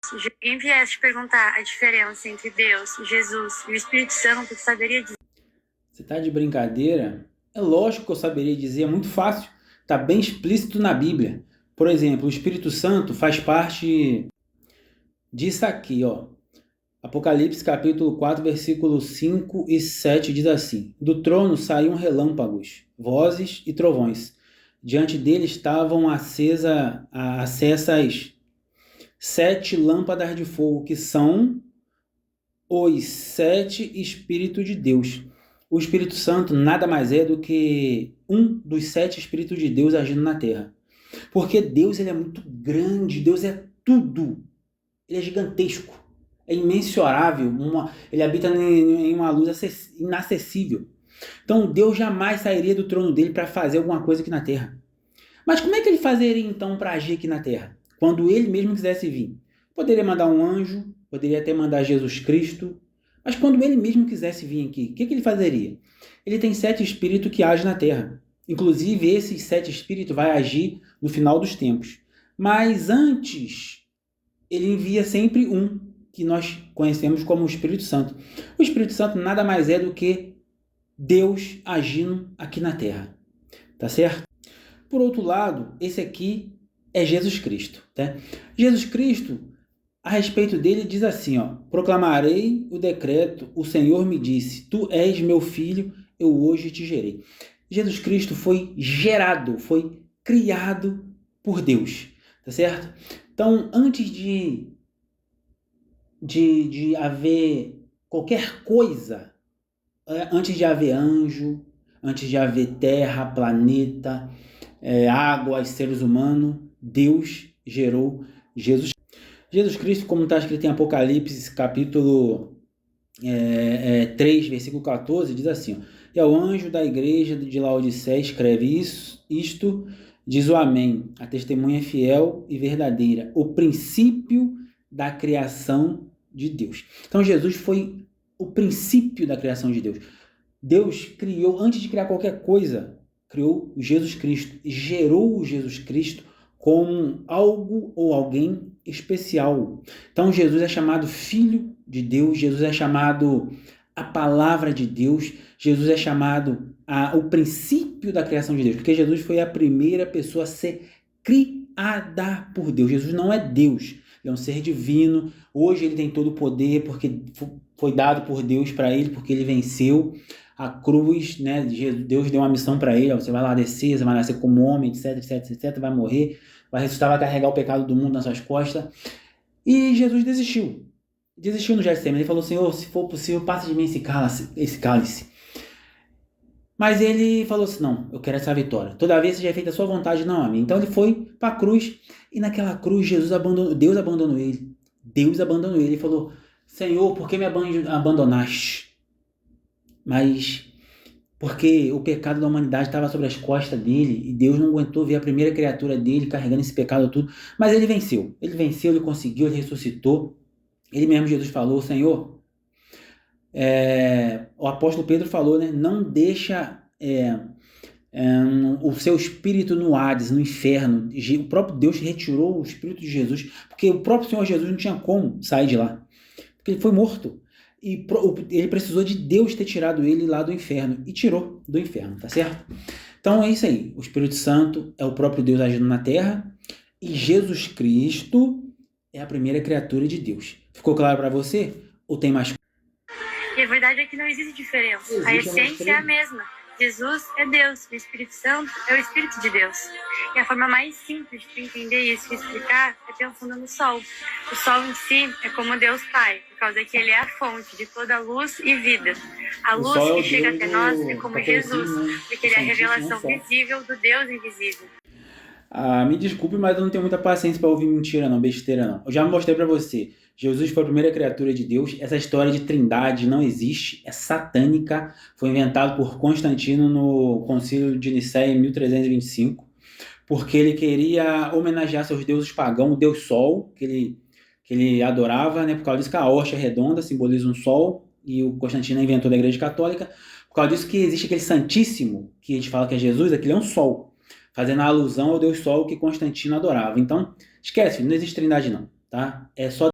Se alguém viesse te perguntar a diferença entre Deus, Jesus e o Espírito Santo, tu saberia dizer? Você tá de brincadeira? É lógico que eu saberia dizer, é muito fácil. Tá bem explícito na Bíblia. Por exemplo, o Espírito Santo faz parte disso aqui, ó. Apocalipse capítulo 4, versículos 5 e 7 diz assim: Do trono saíam relâmpagos, vozes e trovões. Diante dele estavam acesas 7 lâmpadas de fogo, que são os 7 Espíritos de Deus. O Espírito Santo nada mais é do que um dos 7 Espíritos de Deus agindo na Terra. Porque Deus ele é muito grande, Deus é tudo. Ele é gigantesco, é imensurável, ele habita em uma luz inacessível. Então Deus jamais sairia do trono dele para fazer alguma coisa aqui na Terra. Mas como é que ele fazeria então para agir aqui na Terra? Quando ele mesmo quisesse vir? Poderia mandar um anjo, poderia até mandar Jesus Cristo, mas quando ele mesmo quisesse vir aqui, o que ele fazeria? Ele tem 7 espíritos que agem na Terra. Inclusive, esses 7 espíritos vai agir no final dos tempos. Mas antes, ele envia sempre um, que nós conhecemos como o Espírito Santo. O Espírito Santo nada mais é do que Deus agindo aqui na Terra. Tá certo? Por outro lado, esse aqui é Jesus Cristo. Tá? Jesus Cristo, a respeito dele, diz assim, ó: proclamarei o decreto, o Senhor me disse, tu és meu filho, eu hoje te gerei. Jesus Cristo foi gerado, foi criado por Deus, tá certo? Então, antes de haver qualquer coisa, antes de haver anjo, antes de haver terra, planeta, água, seres humanos, Deus gerou Jesus. Jesus Cristo, como está escrito em Apocalipse, capítulo 3, versículo 14, diz assim, ó: e ao anjo da igreja de Laodiceia escreve isto, diz o Amém, a testemunha fiel e verdadeira, o princípio da criação de Deus. Então Jesus foi o princípio da criação de Deus. Deus criou, antes de criar qualquer coisa, criou Jesus Cristo, gerou Jesus Cristo como algo ou alguém especial. Então Jesus é chamado Filho de Deus, Jesus é chamado a Palavra de Deus, Jesus é chamado o princípio da criação de Deus, porque Jesus foi a primeira pessoa a ser criada por Deus. Jesus não é Deus, ele é um ser divino. Hoje ele tem todo o poder porque foi dado por Deus para ele, porque ele venceu a cruz, né? Deus deu uma missão para ele: você vai lá descer, você vai nascer como homem, etc, etc, etc, vai morrer, vai ressuscitar, vai carregar o pecado do mundo nas suas costas. E Jesus desistiu no Getsemane. Ele falou: Senhor, se for possível, passa de mim esse cálice. Mas ele falou assim: não, eu quero essa vitória. Todavia seja feita a sua vontade, não a mim. Então ele foi para a cruz, e naquela cruz Deus abandonou ele. Deus abandonou ele e falou: Senhor, por que me abandonaste? Mas porque o pecado da humanidade estava sobre as costas dele, e Deus não aguentou ver a primeira criatura dele carregando esse pecado tudo. Mas ele venceu, ele conseguiu, ele ressuscitou. Ele mesmo, Jesus, falou: Senhor, o apóstolo Pedro falou, né? Não deixa o seu espírito no Hades, no inferno. O próprio Deus retirou o espírito de Jesus, porque o próprio Senhor Jesus não tinha como sair de lá, porque ele foi morto. E ele precisou de Deus ter tirado ele lá do inferno, e tirou do inferno, tá certo? Então é isso aí, o Espírito Santo é o próprio Deus agindo na terra, e Jesus Cristo é a primeira criatura de Deus. Ficou claro para você? Ou tem mais? E a verdade é que não existe diferença, a essência é a mesma. Jesus é Deus, o Espírito Santo é o Espírito de Deus. E a forma mais simples de entender isso e explicar é pensando no Sol. O Sol em si é como Deus Pai, por causa que ele é a fonte de toda luz e vida. A luz que chega até nós é como Jesus, porque ele é a revelação visível do Deus invisível. Me desculpe, mas eu não tenho muita paciência para ouvir mentira não, besteira não. Eu já mostrei para você. Jesus foi a primeira criatura de Deus. Essa história de trindade não existe, é satânica. Foi inventado por Constantino no Concílio de Nicéia em 1325, porque ele queria homenagear seus deuses pagãos, o Deus Sol, que ele adorava, né? Por causa disso que a hoste é redonda, simboliza um sol, e o Constantino inventou da Igreja Católica. Por causa disso que existe aquele Santíssimo, que a gente fala que é Jesus, aquele é um sol, fazendo a alusão ao Deus Sol que Constantino adorava. Então, esquece, não existe trindade não, tá? É só